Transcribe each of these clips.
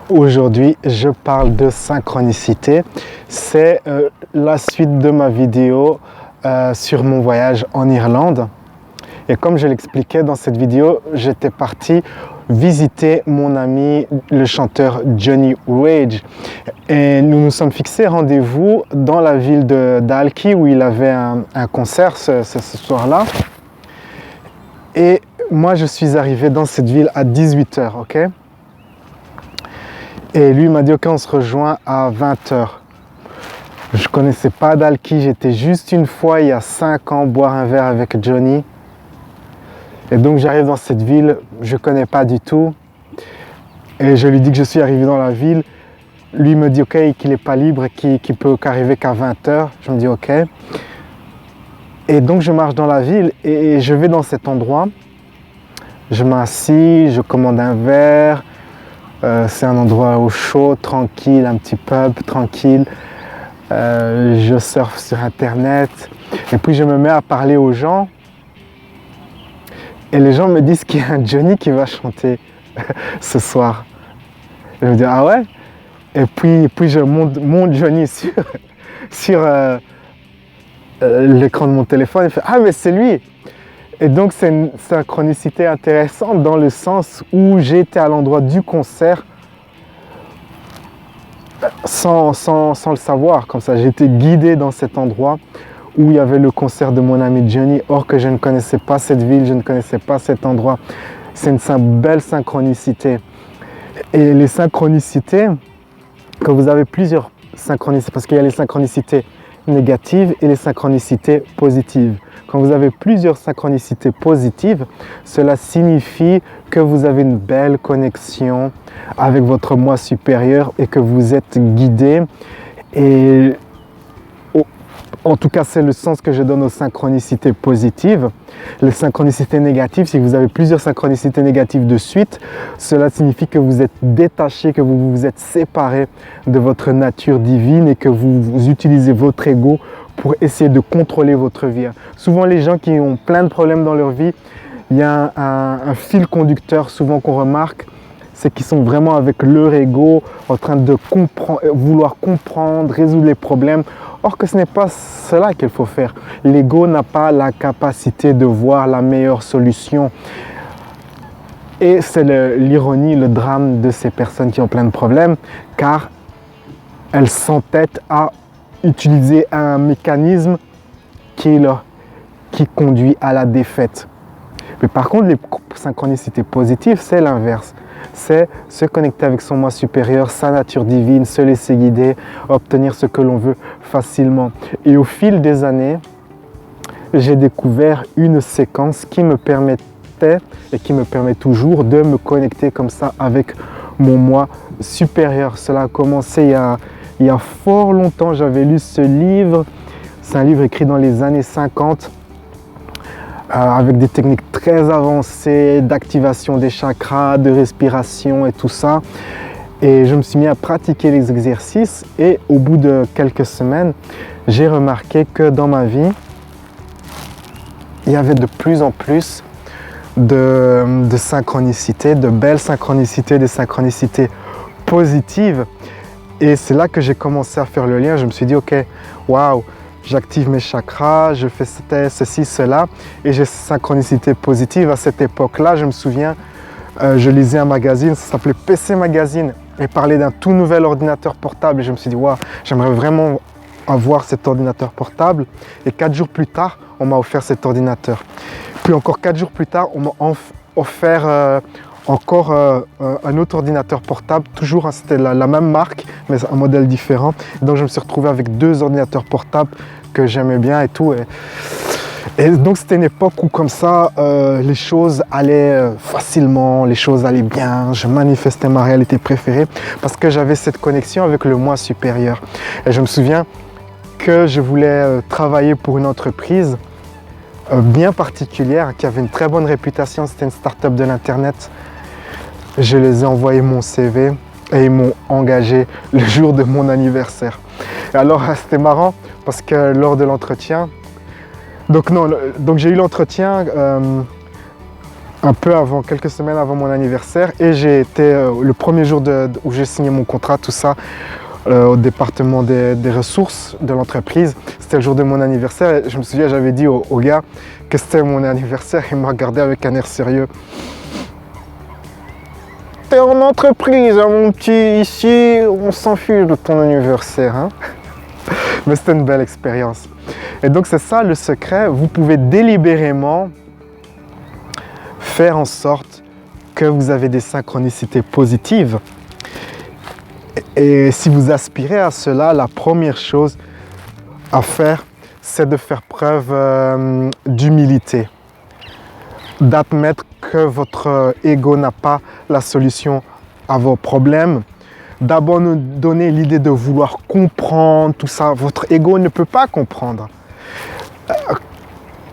Aujourd'hui, je parle de synchronicité. C'est la suite de ma vidéo sur mon voyage en Irlande. Et comme je l'expliquais dans cette vidéo, j'étais parti visiter mon ami, le chanteur Johnny Rage. Et nous nous sommes fixés rendez-vous dans la ville de Dalkey où il avait un concert ce soir-là. Et moi, je suis arrivé dans cette ville à 18 h, ok? Et lui m'a dit, ok, on se rejoint à 20 h. Je connaissais pas Dalkey, j'étais juste une fois, il y a 5 ans, boire un verre avec Johnny. Et donc j'arrive dans cette ville, je connais pas du tout. Et je lui dis que je suis arrivé dans la ville. Lui me dit, ok, qu'il n'est pas libre, qu'il peut qu'arriver qu'à 20 h. Je me dis, ok. Et donc je marche dans la ville et je vais dans cet endroit. Je m'assis, je commande un verre. C'est un endroit au chaud, tranquille, un petit pub tranquille. Je surfe sur internet et puis je me mets à parler aux gens et les gens me disent qu'il y a un Johnny qui va chanter ce soir. Je me dis ah ouais, et puis je monte mon Johnny sur l'écran de mon téléphone et fait ah mais c'est lui. Et donc c'est une synchronicité intéressante dans le sens où j'étais à l'endroit du concert sans le savoir, comme ça j'étais guidé dans cet endroit où il y avait le concert de mon ami Johnny, or que je ne connaissais pas cette ville, je ne connaissais pas cet endroit. C'est une belle synchronicité. Et les synchronicités, quand vous avez plusieurs synchronicités, parce qu'il y a les synchronicités négatives et les synchronicités positives. Quand vous avez plusieurs synchronicités positives, cela signifie que vous avez une belle connexion avec votre moi supérieur et que vous êtes guidé. Et en tout cas, c'est le sens que je donne aux synchronicités positives. Les synchronicités négatives, si vous avez plusieurs synchronicités négatives de suite, cela signifie que vous êtes détaché, que vous vous êtes séparé de votre nature divine et que vous utilisez votre ego pour essayer de contrôler votre vie. Souvent, les gens qui ont plein de problèmes dans leur vie, il y a un fil conducteur souvent qu'on remarque, c'est qu'ils sont vraiment avec leur ego, en train de vouloir comprendre, résoudre les problèmes. Or que ce n'est pas cela qu'il faut faire. L'ego n'a pas la capacité de voir la meilleure solution. Et c'est l'ironie, le drame de ces personnes qui ont plein de problèmes, car elles s'entêtent à utiliser un mécanisme qui conduit à la défaite. Mais par contre, les synchronicités positives, c'est l'inverse. C'est se connecter avec son moi supérieur, sa nature divine, se laisser guider, obtenir ce que l'on veut facilement. Et au fil des années, j'ai découvert une séquence qui me permettait et qui me permet toujours de me connecter comme ça avec mon moi supérieur. Cela a commencé il y a fort longtemps. J'avais lu ce livre. C'est un livre écrit dans les années 50. Avec des techniques très avancées d'activation des chakras, de respiration et tout ça. Et je me suis mis à pratiquer les exercices et au bout de quelques semaines, j'ai remarqué que dans ma vie, il y avait de plus en plus de synchronicités, de belles synchronicités, des synchronicités positives. Et c'est là que j'ai commencé à faire le lien. Je me suis dit, ok, waouh, j'active mes chakras, je fais ceci, cela, et j'ai synchronicité positive. À cette époque-là, je me souviens, je lisais un magazine, ça s'appelait PC Magazine, et parlait d'un tout nouvel ordinateur portable. Et je me suis dit, waouh, j'aimerais vraiment avoir cet ordinateur portable. Et 4 jours plus tard, on m'a offert cet ordinateur. Puis encore 4 jours plus tard, on m'a offert encore un autre ordinateur portable, toujours c'était la même marque, mais un modèle différent. Donc je me suis retrouvé avec 2 ordinateurs portables que j'aimais bien et tout. Et donc c'était une époque où comme ça, les choses allaient facilement, les choses allaient bien, je manifestais ma réalité préférée parce que j'avais cette connexion avec le moi supérieur. Et je me souviens que je voulais travailler pour une entreprise bien particulière qui avait une très bonne réputation, c'était une start-up de l'internet. Je les ai envoyé mon CV et ils m'ont engagé le jour de mon anniversaire. Et alors c'était marrant parce que lors de l'entretien, donc j'ai eu l'entretien un peu avant, quelques semaines avant mon anniversaire, et j'ai été le premier jour où j'ai signé mon contrat, tout ça, au département des ressources de l'entreprise. C'était le jour de mon anniversaire et je me souviens, j'avais dit au gars que c'était mon anniversaire. Il m'a regardé avec un air sérieux. T'es en entreprise, hein, mon petit, ici, on s'en fiche de ton anniversaire. Hein. Mais c'était une belle expérience. Et donc c'est ça le secret, vous pouvez délibérément faire en sorte que vous avez des synchronicités positives. Et si vous aspirez à cela, la première chose à faire, c'est de faire preuve d'humilité, d'admettre que votre ego n'a pas la solution à vos problèmes, d'abandonner l'idée de vouloir comprendre tout ça. Votre ego ne peut pas comprendre.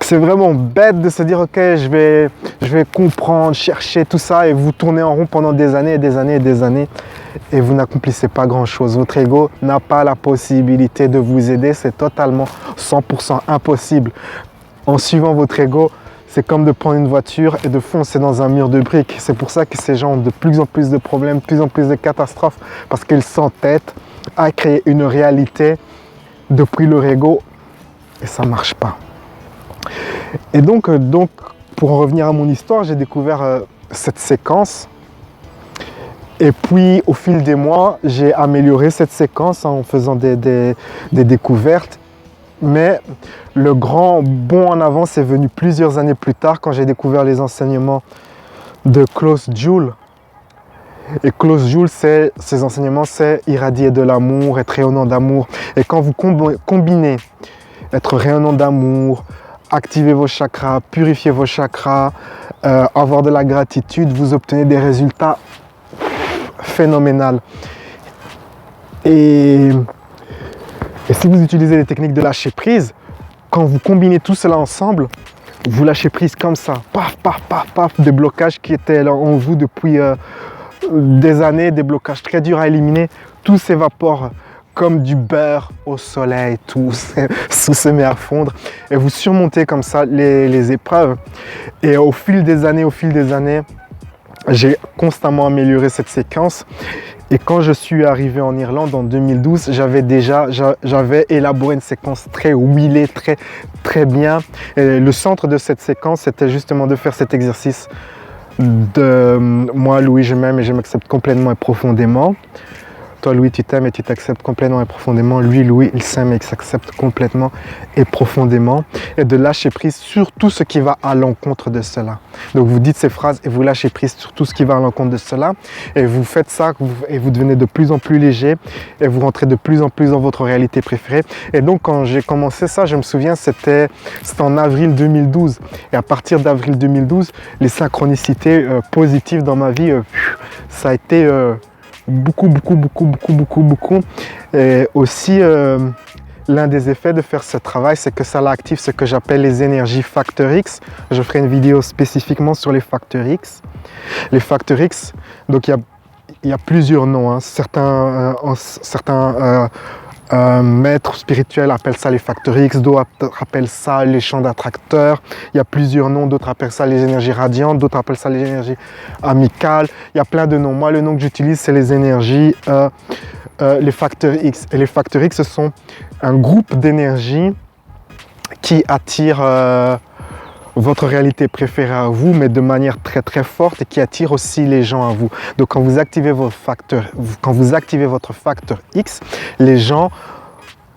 C'est vraiment bête de se dire ok, je vais comprendre, chercher tout ça et vous tournez en rond pendant des années et des années et des années et vous n'accomplissez pas grand chose. Votre ego n'a pas la possibilité de vous aider, c'est totalement 100% impossible. En suivant votre ego, c'est comme de prendre une voiture et de foncer dans un mur de briques. C'est pour ça que ces gens ont de plus en plus de problèmes, de plus en plus de catastrophes, parce qu'ils s'entêtent à créer une réalité depuis leur ego et ça ne marche pas. Et donc, pour en revenir à mon histoire, j'ai découvert cette séquence. Et puis, au fil des mois, j'ai amélioré cette séquence en faisant des découvertes. Mais le grand bond en avant, c'est venu plusieurs années plus tard quand j'ai découvert les enseignements de Klaus Juhl. Et Klaus Juhl, ses enseignements, c'est irradier de l'amour, être rayonnant d'amour. Et quand vous combinez être rayonnant d'amour, activer vos chakras, purifier vos chakras, avoir de la gratitude, vous obtenez des résultats phénoménaux. Et si vous utilisez les techniques de lâcher prise, quand vous combinez tout cela ensemble, vous lâchez prise comme ça, paf, paf, paf, paf, des blocages qui étaient en vous depuis des années, des blocages très durs à éliminer, tout s'évapore comme du beurre au soleil, tout se met à fondre et vous surmontez comme ça les épreuves. Et au fil des années, j'ai constamment amélioré cette séquence. Et quand je suis arrivé en Irlande en 2012, j'avais élaboré une séquence très huilée, très bien. Et le centre de cette séquence, c'était justement de faire cet exercice de moi, Louis, je m'aime et je m'accepte complètement et profondément. Toi, Louis, tu t'aimes et tu t'acceptes complètement et profondément. Lui, Louis, il s'aime et il s'accepte complètement et profondément. Et de lâcher prise sur tout ce qui va à l'encontre de cela. Donc, vous dites ces phrases et vous lâchez prise sur tout ce qui va à l'encontre de cela. Et vous faites ça et vous devenez de plus en plus léger et vous rentrez de plus en plus dans votre réalité préférée. Et donc, quand j'ai commencé ça, je me souviens, c'était en avril 2012. Et à partir d'avril 2012, les synchronicités positives dans ma vie, ça a été... beaucoup. Et aussi, l'un des effets de faire ce travail, c'est que ça active ce que j'appelle les énergies facteur X. Je ferai une vidéo spécifiquement sur les facteurs X. Les facteurs X, donc il y a plusieurs noms. Hein. Certains maîtres spirituels appellent ça les facteurs X, d'autres appellent ça les champs d'attracteurs. Il y a plusieurs noms, d'autres appellent ça les énergies radiantes, d'autres appellent ça les énergies amicales. Il y a plein de noms. Moi, le nom que j'utilise, c'est les énergies, les facteurs X. Et les facteurs X, ce sont un groupe d'énergie qui attire votre réalité préférée à vous, mais de manière très forte et qui attire aussi les gens à vous. Donc quand vous activez votre facteur X, les gens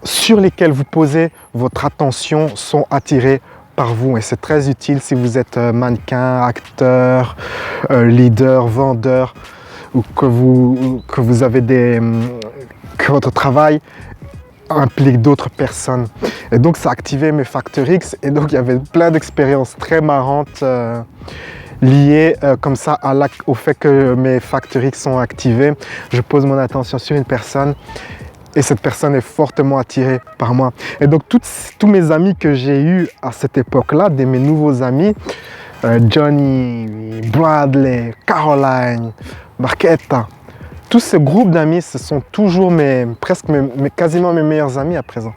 sur lesquels vous posez votre attention sont attirés par vous. Et c'est très utile si vous êtes mannequin, acteur, leader, vendeur, ou que vous avez que votre travail implique d'autres personnes. Et donc ça a activé mes facteurs X et donc il y avait plein d'expériences très marrantes liées comme ça au fait que mes facteurs X sont activés. Je pose mon attention sur une personne et cette personne est fortement attirée par moi. Et donc tous mes amis que j'ai eus à cette époque-là, mes nouveaux amis, Johnny, Bradley, Caroline, Marquetta, tous ces groupes d'amis, ce sont toujours quasiment mes meilleurs amis à présent.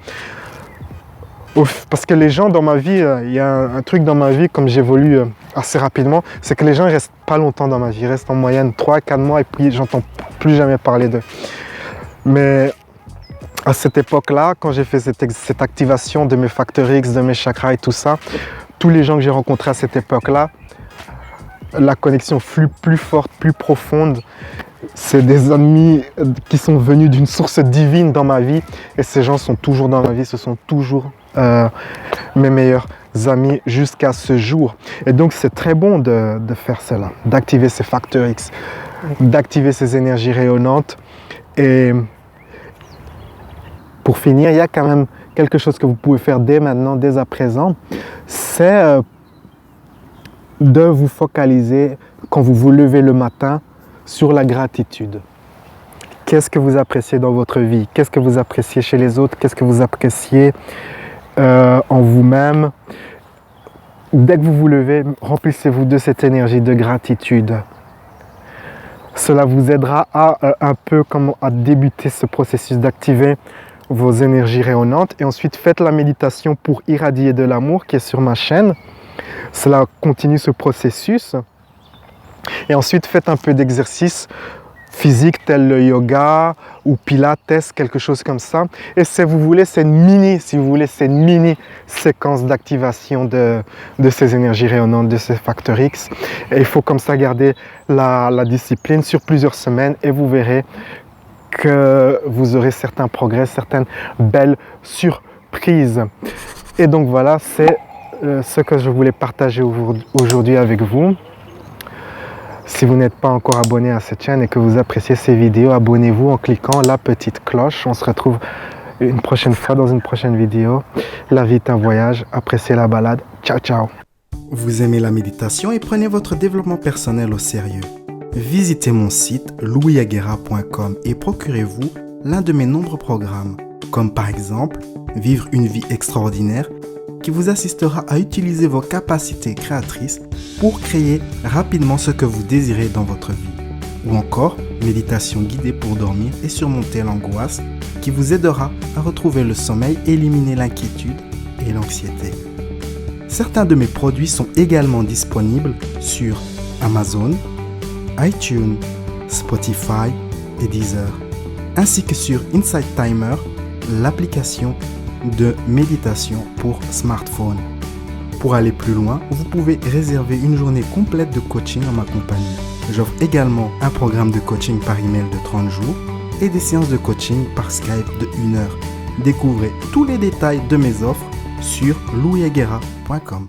Parce que les gens dans ma vie, il y a un truc dans ma vie, comme j'évolue assez rapidement, c'est que les gens ne restent pas longtemps dans ma vie. Ils restent en moyenne 3-4 mois et puis j'entends plus jamais parler d'eux. Mais à cette époque-là, quand j'ai fait cette activation de mes facteurs X, de mes chakras et tout ça, tous les gens que j'ai rencontrés à cette époque-là, la connexion fut plus forte, plus profonde. C'est des amis qui sont venus d'une source divine dans ma vie et ces gens sont toujours dans ma vie, ce sont toujours mes meilleurs amis jusqu'à ce jour. Et donc c'est très bon de faire cela, d'activer ces facteurs X, d'activer ces énergies rayonnantes. Et pour finir, il y a quand même quelque chose que vous pouvez faire dès maintenant, dès à présent, c'est de vous focaliser quand vous vous levez le matin sur la gratitude. Qu'est-ce que vous appréciez dans votre vie? Qu'est-ce que vous appréciez chez les autres? Qu'est-ce que vous appréciez en vous-même? Dès que vous vous levez, remplissez-vous de cette énergie de gratitude. Cela vous aidera un peu à débuter ce processus d'activer vos énergies rayonnantes. Et ensuite, faites la méditation pour irradier de l'amour qui est sur ma chaîne. Cela continue ce processus. Et ensuite, faites un peu d'exercice physique tel le yoga ou pilates, quelque chose comme ça. Et si vous voulez, c'est une mini séquence d'activation de ces énergies rayonnantes, de ces facteurs X. Et il faut comme ça garder la discipline sur plusieurs semaines et vous verrez que vous aurez certains progrès, certaines belles surprises. Et donc voilà, c'est ce que je voulais partager aujourd'hui avec vous. Si vous n'êtes pas encore abonné à cette chaîne et que vous appréciez ces vidéos, abonnez-vous en cliquant la petite cloche. On se retrouve une prochaine fois dans une prochaine vidéo. La vie est un voyage, appréciez la balade. Ciao, ciao. Vous aimez la méditation et prenez votre développement personnel au sérieux. Visitez mon site louisaguerra.com et procurez-vous l'un de mes nombreux programmes, comme par exemple Vivre une vie extraordinaire, qui vous assistera à utiliser vos capacités créatrices pour créer rapidement ce que vous désirez dans votre vie. Ou encore, méditation guidée pour dormir et surmonter l'angoisse, qui vous aidera à retrouver le sommeil, éliminer l'inquiétude et l'anxiété. Certains de mes produits sont également disponibles sur Amazon, iTunes, Spotify et Deezer, ainsi que sur Insight Timer, l'application de méditation pour smartphone. Pour aller plus loin, vous pouvez réserver une journée complète de coaching en ma compagnie. J'offre également un programme de coaching par email de 30 jours et des séances de coaching par Skype de 1 heure. Découvrez tous les détails de mes offres sur louisaguerra.com.